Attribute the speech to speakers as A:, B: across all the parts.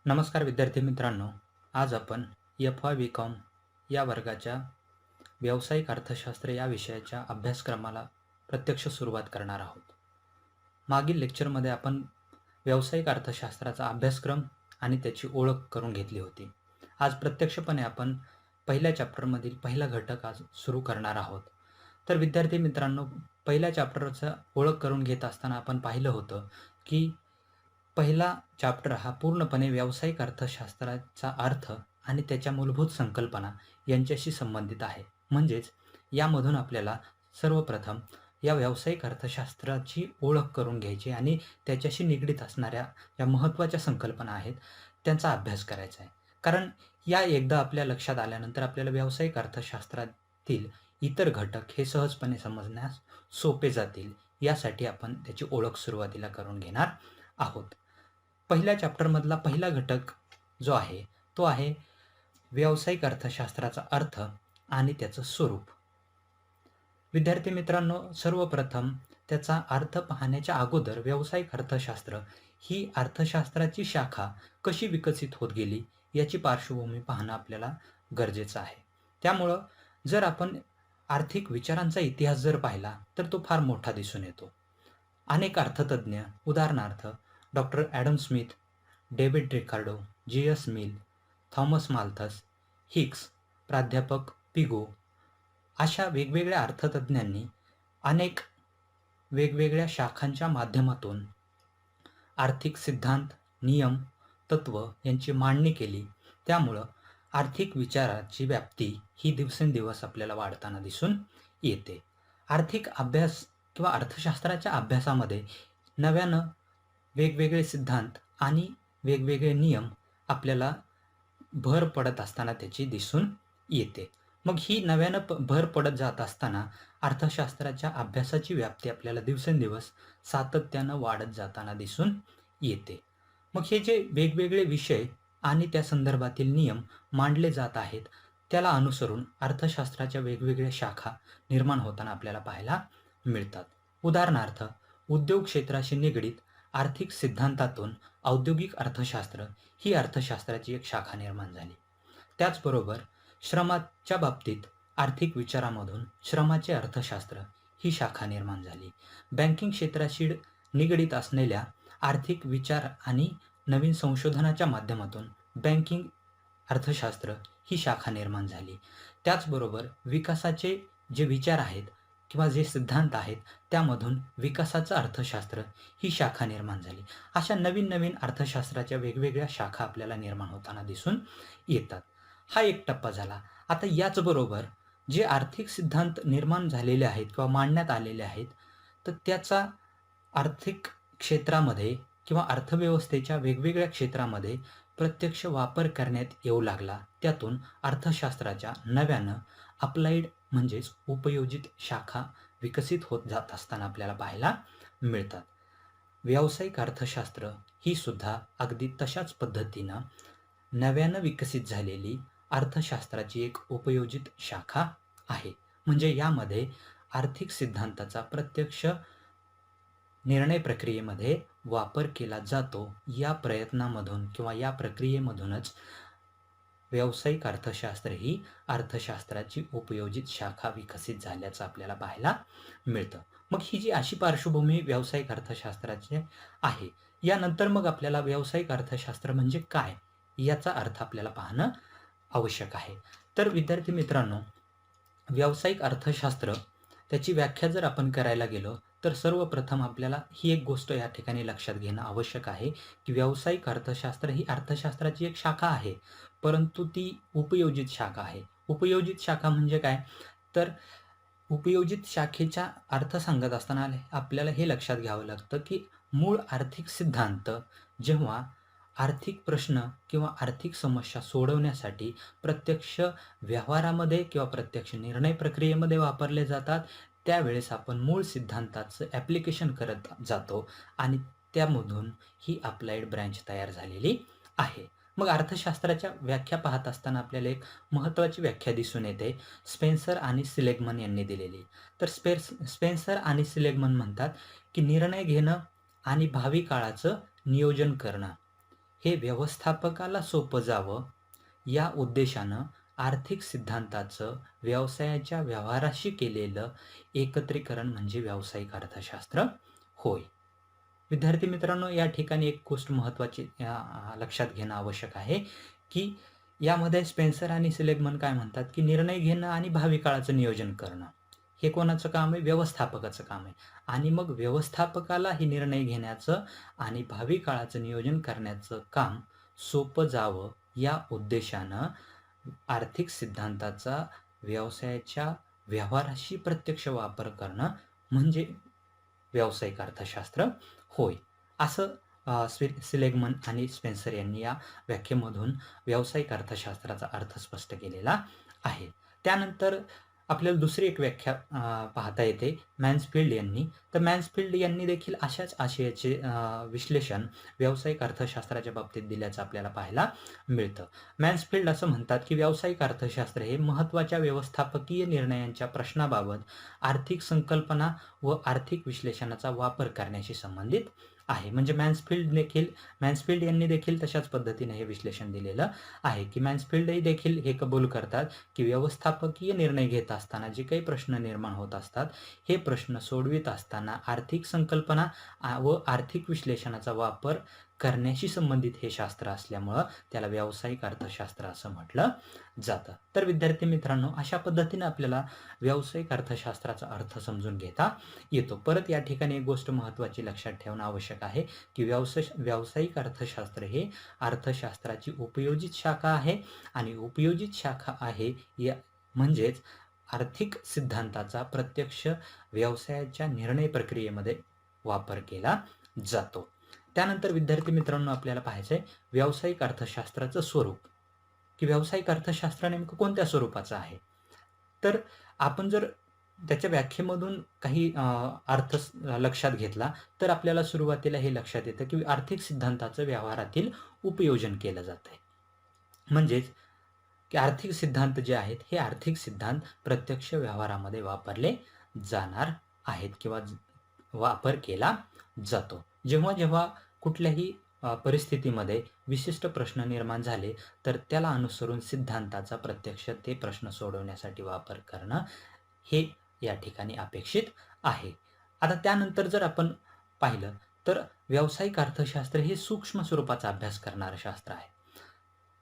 A: नमस्कार विद्यार्थी मित्रांनो. आज आपण एफ-वाय बी-कॉम या वर्गाच्या व्यावसायिक अर्थशास्त्र या विषयाच्या अभ्यासक्रमाला प्रत्यक्ष सुरुवात करणार आहोत. मागील लेक्चरमध्ये आपण व्यावसायिक अर्थशास्त्राचा अभ्यासक्रम आणि त्याची ओळख करून घेतली होती. आज प्रत्यक्षपणे आपण पहिल्या चॅप्टरमधील पहिला घटक आज सुरू करणार आहोत. तर विद्यार्थी मित्रांनो, पहिल्या चॅप्टरचा ओळख करून घेत असताना आपण पाहिलं होतं की पहिला चॅप्टर हा पूर्णपणे व्यावसायिक अर्थशास्त्राचा अर्थ आणि त्याच्या मूलभूत संकल्पना यांच्याशी संबंधित आहे. म्हणजेच यामधून आपल्याला सर्वप्रथम या व्यावसायिक अर्थशास्त्राची ओळख करून घ्यायची आणि त्याच्याशी निगडीत असणाऱ्या ज्या महत्त्वाच्या संकल्पना आहेत त्यांचा अभ्यास करायचा आहे. कारण या एकदा आपल्या लक्षात आल्यानंतर आपल्याला व्यावसायिक अर्थशास्त्रातील इतर घटक हे सहजपणे समजण्यास सोपे जातील. यासाठी आपण त्याची ओळख सुरुवातीला करून घेणार आहोत. पहिल्या चॅप्टरमधला पहिला घटक जो आहे तो आहे व्यावसायिक अर्थशास्त्राचा अर्थ आणि त्याचं स्वरूप. विद्यार्थी मित्रांनो, सर्वप्रथम त्याचा अर्थ पाहण्याच्या अगोदर व्यावसायिक अर्थशास्त्र ही अर्थशास्त्राची शाखा कशी विकसित होत गेली याची पार्श्वभूमी पाहणं आपल्याला गरजेचं आहे. त्यामुळं जर आपण आर्थिक विचारांचा इतिहास जर पाहिला तर तो फार मोठा दिसून येतो. अनेक अर्थतज्ञ, उदाहरणार्थ doctor Adam Smith, David Ricardo, G S. Mill, Thomas Malthus, Hicks, प्राध्यापक पिगो अशा वेगवेगळ्या अर्थतज्ञांनी अनेक वेगवेगळ्या शाखांच्या माध्यमातून आर्थिक सिद्धांत, नियम, तत्त्व यांची मांडणी केली. त्यामुळं आर्थिक विचाराची व्याप्ती ही दिवसेंदिवस आपल्याला वाढताना दिसून येते. आर्थिक अभ्यास किंवा अर्थशास्त्राच्या अभ्यासामध्ये नव्यानं वेगवेगळे सिद्धांत आणि वेगवेगळे नियम आपल्याला भर पडत असताना त्याची दिसून येते. मग ही नव्यानं भर पडत जात असताना अर्थशास्त्राच्या अभ्यासाची व्याप्ती आपल्याला दिवसेंदिवस सातत्यानं वाढत जाताना दिसून येते. मग हे जे वेगवेगळे विषय आणि त्या संदर्भातील नियम मांडले जात आहेत त्याला अनुसरून अर्थशास्त्राच्या वेगवेगळ्या शाखा निर्माण होताना आपल्याला पाहायला मिळतात. उदाहरणार्थ, उद्योग क्षेत्राशी निगडीत आर्थिक सिद्धांतातून औद्योगिक अर्थशास्त्र ही अर्थशास्त्राची एक शाखा निर्माण झाली. त्याचबरोबर श्रमाच्या बाबतीत आर्थिक विचारामधून श्रमाचे अर्थशास्त्र ही शाखा निर्माण झाली. बँकिंग क्षेत्राशी निगडीत असलेल्या आर्थिक विचार आणि नवीन संशोधनाच्या माध्यमातून बँकिंग अर्थशास्त्र ही शाखा निर्माण झाली. त्याचबरोबर विकासाचे जे विचार आहेत किंवा जे सिद्धांत आहेत त्यामधून विकासाचं अर्थशास्त्र ही शाखा निर्माण झाली. अशा नवीन नवीन अर्थशास्त्राच्या वेगवेगळ्या शाखा आपल्याला निर्माण होताना दिसून येतात. हा एक टप्पा झाला. आता याचबरोबर जे आर्थिक सिद्धांत निर्माण झालेले आहेत किंवा मांडण्यात आलेले आहेत तर त्याचा आर्थिक क्षेत्रामध्ये किंवा अर्थव्यवस्थेच्या वेगवेगळ्या क्षेत्रामध्ये प्रत्यक्ष वापर करण्यात येऊ लागला. त्यातून अर्थशास्त्राच्या नव्यानं अप्लाइड म्हणजेच उपयोजित शाखा विकसित होत जात असताना आपल्याला पाहायला मिळतात. व्यावसायिक अर्थशास्त्र ही सुद्धा अगदी तशाच पद्धतीनं नव्यानं विकसित झालेली अर्थशास्त्राची एक उपयोजित शाखा आहे. म्हणजे यामध्ये आर्थिक सिद्धांताचा प्रत्यक्ष निर्णय प्रक्रियेमध्ये वापर केला जातो. या प्रयत्नामधून किंवा या प्रक्रियेमधूनच व्यावसायिक अर्थशास्त्र ही अर्थशास्त्राची उपयोजित शाखा विकसित झाल्याचं आपल्याला पाहायला मिळतं. मग ही जी अशी पार्श्वभूमी व्यावसायिक अर्थशास्त्राची आहे. यानंतर मग आपल्याला व्यावसायिक अर्थशास्त्र म्हणजे काय याचा अर्थ आपल्याला पाहणं आवश्यक आहे. तर विद्यार्थी मित्रांनो, व्यावसायिक अर्थशास्त्र त्याची व्याख्या जर आपण करायला गेलो तर सर्वप्रथम आपल्याला ही एक गोष्ट या ठिकाणी लक्षात घेणं आवश्यक आहे की व्यावसायिक अर्थशास्त्र ही अर्थशास्त्राची एक शाखा आहे, परंतु ती उपयोजित शाखा आहे. उपयोजित शाखा म्हणजे काय? तर उपयोजित शाखेचा अर्थ सांगत असताना आपल्याला हे लक्षात घ्यावं लागतं की मूळ आर्थिक सिद्धांत जेव्हा आर्थिक प्रश्न किंवा आर्थिक समस्या सोडवण्यासाठी प्रत्यक्ष व्यवहारामध्ये किंवा प्रत्यक्ष निर्णय प्रक्रियेमध्ये वापरले जातात त्यावेळेस आपण मूळ सिद्धांताचं ॲप्लिकेशन करत जातो आणि त्यामधून ही अप्लाइड ब्रँच तयार झालेली आहे. मग अर्थशास्त्राच्या व्याख्या पाहत असताना आपल्याला एक महत्त्वाची व्याख्या दिसून येते, स्पेन्सर आणि सिलेगमन यांनी दिलेली. तर स्पेन्सर आणि सिलेगमन म्हणतात की निर्णय घेणं आणि भावी काळाचं नियोजन करणं हे व्यवस्थापकाला सोपं जावं या उद्देशानं आर्थिक सिद्धांताचं व्यवसायाच्या व्यवहाराशी केलेलं एकत्रीकरण म्हणजे व्यावसायिक अर्थशास्त्र होय. विद्यार्थी मित्रांनो, या ठिकाणी एक गोष्ट महत्त्वाची लक्षात घेणं आवश्यक आहे, की यामध्ये स्पेन्सर आणि सिलेगमन काय म्हणतात, की निर्णय घेणं आणि भावी काळाचं नियोजन करणं. हे कोणाचं काम आहे? व्यवस्थापकाचं काम आहे. आणि मग व्यवस्थापकाला हे निर्णय घेण्याचं आणि भावी काळाचं नियोजन करण्याचं काम सोपं जावं या उद्देशानं आर्थिक सिद्धांताचा व्यवसायाच्या व्यवहाराशी प्रत्यक्ष वापर करणं म्हणजे व्यावसायिक अर्थशास्त्र होय. असं सिलेगमन आणि स्पेन्सर यांनी या व्याख्येमधून व्यावसायिक अर्थशास्त्राचा अर्थ स्पष्ट केलेला आहे. त्यानंतर आपल्याला दुसरी एक व्याख्या पाहता येते मॅन्सफिल्ड यांनी. तर मॅन्सफिल्ड यांनी देखील अशाच आशयाचे विश्लेषण व्यावसायिक अर्थशास्त्राच्या बाबतीत दिल्याचं आपल्याला पाहायला मिळतं. मॅन्सफिल्ड असं म्हणतात, की व्यावसायिक अर्थशास्त्र हे महत्त्वाच्या व्यवस्थापकीय निर्णयांच्या प्रश्नाबाबत आर्थिक संकल्पना व आर्थिक विश्लेषणाचा वापर करण्याशी संबंधित आहे. म्हणजे मॅन्सफिल्ड यांनी देखील तशाच पद्धतीने हे विश्लेषण दिलेलं आहे, की मॅन्सफिल्डही देखील हे कबूल करतात, की व्यवस्थापकीय निर्णय घेत असताना जे काही प्रश्न निर्माण होत असतात, हे प्रश्न सोडवित असताना आर्थिक संकल्पना व आर्थिक विश्लेषणाचा वापर करण्याशी संबंधित हे शास्त्र असल्यामुळं त्याला व्यावसायिक अर्थशास्त्र असं म्हटलं जातं. तर विद्यार्थी मित्रांनो, अशा पद्धतीने आपल्याला व्यावसायिक अर्थशास्त्राचा अर्थ समजून घेता येतो. परत या ठिकाणी एक गोष्ट महत्त्वाची लक्षात ठेवणं आवश्यक आहे, की व्यावसायिक अर्थशास्त्र हे अर्थशास्त्राची उपयोजित शाखा आहे आणि उपयोजित शाखा आहे या म्हणजेच आर्थिक सिद्धांताचा प्रत्यक्ष व्यवसायाच्या निर्णय प्रक्रियेमध्ये वापर केला जातो. त्यानंतर विद्यार्थी मित्रांनो, आपल्याला पाहायचं आहे व्यावसायिक अर्थशास्त्राचं स्वरूप, की व्यावसायिक अर्थशास्त्र नेमकं कोणत्या स्वरूपाचं आहे. तर आपण जर त्याच्या व्याख्येमधून काही अर्थ लक्षात घेतला, तर आपल्याला सुरुवातीला हे लक्षात येतं, की आर्थिक सिद्धांताचं व्यवहारातील उपयोजन केलं जातंय. म्हणजेच की आर्थिक सिद्धांत जे आहेत, हे आर्थिक सिद्धांत प्रत्यक्ष व्यवहारामध्ये वापरले जाणार आहेत किंवा वापर केला जातो. जेव्हा कुठल्याही परिस्थितीमध्ये विशिष्ट प्रश्न निर्माण झाले, तर त्याला अनुसरून सिद्धांताचा प्रत्यक्ष ते प्रश्न सोडवण्यासाठी वापर करणं हे या ठिकाणी अपेक्षित आहे. आता त्यानंतर जर आपण पाहिलं, तर व्यावसायिक अर्थशास्त्र हे सूक्ष्म स्वरूपाचा अभ्यास करणारं शास्त्र आहे.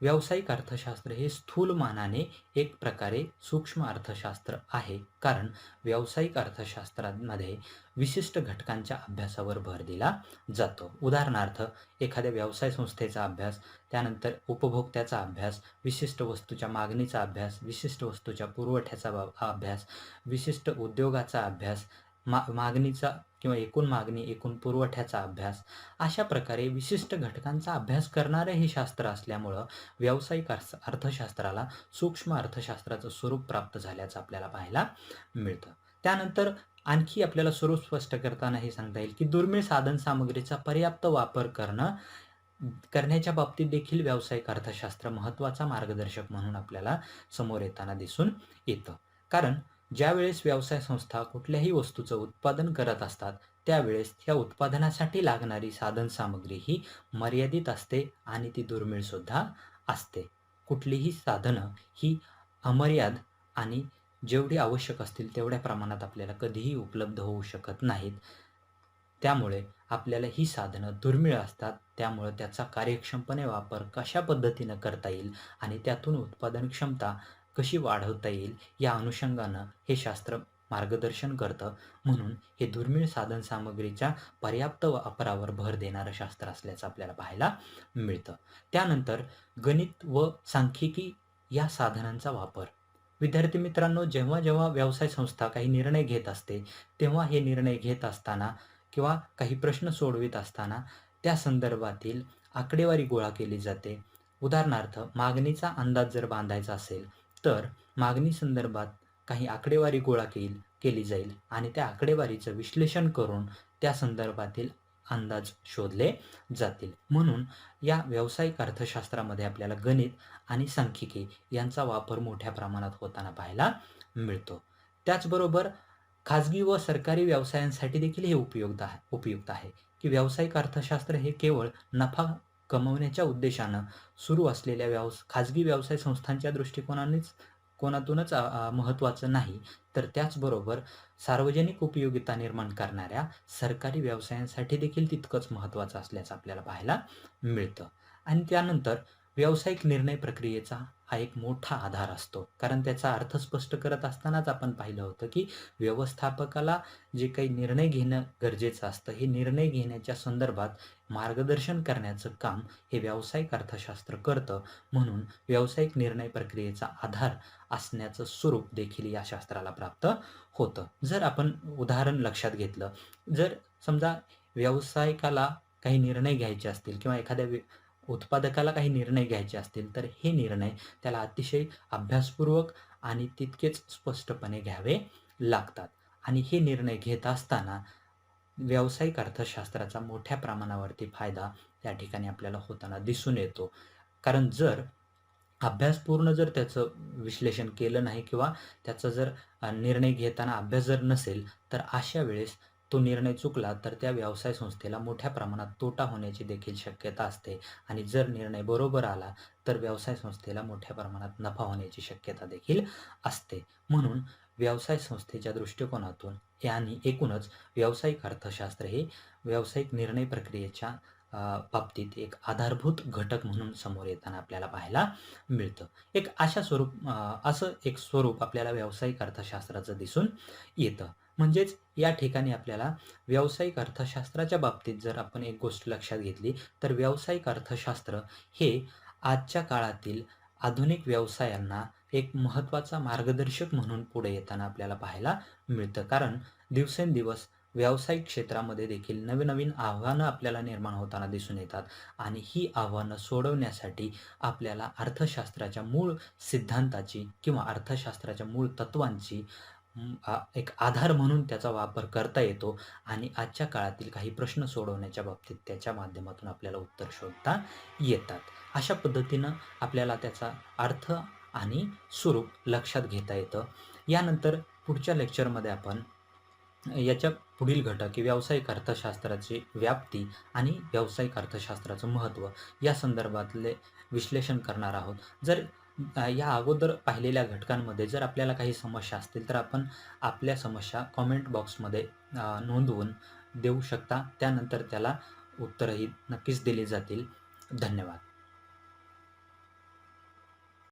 A: व्यावसायिक अर्थशास्त्र हे स्थूल मानाने एक प्रकारे सूक्ष्म अर्थशास्त्र आहे, कारण व्यावसायिक अर्थशास्त्रामध्ये विशिष्ट घटकांच्या अभ्यासावर भर दिला जातो. उदाहरणार्थ, एखाद्या व्यवसाय संस्थेचा अभ्यास, त्यानंतर उपभोक्त्याचा अभ्यास, विशिष्ट वस्तूच्या मागणीचा अभ्यास, विशिष्ट वस्तूच्या पुरवठ्याचा अभ्यास, विशिष्ट उद्योगाचा अभ्यास, मागणीचा किंवा एकूण मागणी, एकूण पुरवठ्याचा अभ्यास, अशा प्रकारे विशिष्ट घटकांचा अभ्यास करणारे हे शास्त्र असल्यामुळं व्यावसायिक अर्थशास्त्राला सूक्ष्म अर्थशास्त्राचं स्वरूप प्राप्त झाल्याचं आपल्याला पाहायला मिळतं. त्यानंतर आणखी आपल्याला स्वरूप स्पष्ट करताना हे सांगता येईल, की दुर्मिळ साधनसामग्रीचा पर्याप्त वापर करण्याच्या बाबतीत देखील व्यावसायिक अर्थशास्त्र महत्त्वाचा मार्गदर्शक म्हणून आपल्याला समोर येताना दिसून येतं. कारण ज्यावेळेस व्यवसाय संस्था कुठल्याही वस्तूचं उत्पादन करत असतात, त्यावेळेस त्या उत्पादनासाठी लागणारी साधनसामग्री ही मर्यादित असते आणि ती दुर्मिळसुद्धा असते. कुठलीही साधनं ही अमर्याद आणि जेवढी आवश्यक असतील तेवढ्या प्रमाणात आपल्याला कधीही उपलब्ध होऊ शकत नाहीत. त्यामुळे आपल्याला ही साधनं दुर्मिळ असतात. त्यामुळं त्याचा कार्यक्षमपणे वापर कशा पद्धतीनं करता येईल आणि त्यातून उत्पादन क्षमता कशी वाढवता येईल, या अनुषंगानं हे शास्त्र मार्गदर्शन करतं. म्हणून हे दुर्मिळ साधनसामग्रीच्या पर्याप्त वापरावर भर देणारं शास्त्र असल्याचं आपल्याला पाहायला मिळतं. त्यानंतर गणित व सांख्यिकी या साधनांचा वापर. विद्यार्थी मित्रांनो, जेव्हा व्यवसाय संस्था काही निर्णय घेत असते, तेव्हा हे निर्णय घेत असताना किंवा काही प्रश्न सोडवित असताना त्या संदर्भातील आकडेवारी गोळा केली जाते. उदाहरणार्थ, मागणीचा अंदाज जर बांधायचा असेल, तर मागणी संदर्भात काही आकडेवारी गोळा केली जाईल आणि त्या आकडेवारीचं विश्लेषण करून त्या संदर्भातील अंदाज शोधले जातील. म्हणून या व्यावसायिक अर्थशास्त्रामध्ये आपल्याला गणित आणि सांख्यिकी यांचा वापर मोठ्या प्रमाणात होताना पाहायला मिळतो. त्याचबरोबर खाजगी व सरकारी व्यवसायांसाठी देखील हे उपयुक्त आहे, की व्यावसायिक अर्थशास्त्र हे केवळ नफा कमवण्याच्या उद्देशानं सुरू असलेल्या खाजगी व्यवसाय संस्थांच्या कोनातूनच महत्त्वाचं नाही, तर त्याचबरोबर सार्वजनिक उपयोगिता निर्माण करणाऱ्या सरकारी व्यवसायांसाठी देखील तितकंच महत्त्वाचं असल्याचं आपल्याला पाहायला मिळतं. आणि त्यानंतर व्यावसायिक निर्णय प्रक्रियेचा हा एक मोठा आधार असतो. कारण त्याचा अर्थ स्पष्ट करत असतानाच आपण पाहिलं होतं, की व्यवस्थापकाला जे काही निर्णय घेणं गरजेचं असतं, हे निर्णय घेण्याच्या संदर्भात मार्गदर्शन करण्याचं काम हे व्यावसायिक अर्थशास्त्र करतं. म्हणून व्यावसायिक निर्णय प्रक्रियेचा आधार असण्याचं स्वरूप देखील या शास्त्राला प्राप्त होतं. जर आपण उदाहरण लक्षात घेतलं, जर समजा व्यावसायिकाला काही निर्णय घ्यायचे असतील किंवा एखाद्या उत्पादकाला काही निर्णय घ्यायचे असतील, तर हे निर्णय त्याला अतिशय अभ्यासपूर्वक आणि तितकेच स्पष्टपणे घ्यावे लागतात. आणि हे निर्णय घेत असताना व्यावसायिक अर्थशास्त्राचा मोठ्या प्रमाणावरती फायदा त्या ठिकाणी आपल्याला होताना दिसून येतो. कारण अभ्यासपूर्ण जर त्याचं विश्लेषण केलं नाही किंवा त्याचा निर्णय घेताना अभ्यास जर नसेल, तर अशा वेळेस तो निर्णय चुकला, तर त्या व्यवसाय संस्थेला मोठ्या प्रमाणात तोटा होण्याची देखील शक्यता असते आणि जर निर्णय बरोबर आला, तर व्यवसाय संस्थेला मोठ्या प्रमाणात नफा होण्याची शक्यता देखील असते. म्हणून व्यवसाय संस्थेच्या दृष्टिकोनातून हे आणि एकूणच व्यावसायिक अर्थशास्त्र हे व्यावसायिक निर्णय प्रक्रियेच्या बाबतीत एक आधारभूत घटक म्हणून समोर येताना आपल्याला पाहायला मिळतं. असं एक स्वरूप आपल्याला व्यावसायिक अर्थशास्त्राचं दिसून येतं. म्हणजेच या ठिकाणी आपल्याला व्यावसायिक अर्थशास्त्राच्या बाबतीत जर आपण एक गोष्ट लक्षात घेतली, तर व्यावसायिक अर्थशास्त्र हे आजच्या काळातील आधुनिक व्यवसायांना एक महत्त्वाचा मार्गदर्शक म्हणून पुढे येताना आपल्याला पाहायला मिळतं. कारण दिवसेंदिवस व्यावसायिक क्षेत्रामध्ये देखील नवीन-नवीन आव्हानं आपल्याला निर्माण होताना दिसून येतात आणि ही आव्हानं सोडवण्यासाठी आपल्याला अर्थशास्त्राच्या मूळ सिद्धांताची किंवा अर्थशास्त्राच्या मूळ तत्त्वांची एक आधार म्हणून त्याचा वापर करता येतो आणि आजच्या काळातील काही प्रश्न सोडवण्याच्या बाबतीत त्याच्या माध्यमातून आपल्याला उत्तर शोधता येतात. अशा पद्धतीनं आपल्याला त्याचा अर्थ आणि स्वरूप लक्षात घेता येतं. यानंतर पुढच्या लेक्चरमध्ये आपण याच्या पुढील घटक की व्यावसायिक अर्थशास्त्राची व्याप्ती आणि व्यावसायिक अर्थशास्त्राचं महत्त्व या संदर्भातले विश्लेषण करणार आहोत. या अगोदर पाहिलेल्या घटकांमध्ये जर आपल्याला काही समस्या असतील, तर आपण आपल्या समस्या कॉमेंट बॉक्समध्ये नोंदवून देऊ शकता. त्यानंतर त्याला उत्तरंही नक्कीच दिली जातील. धन्यवाद.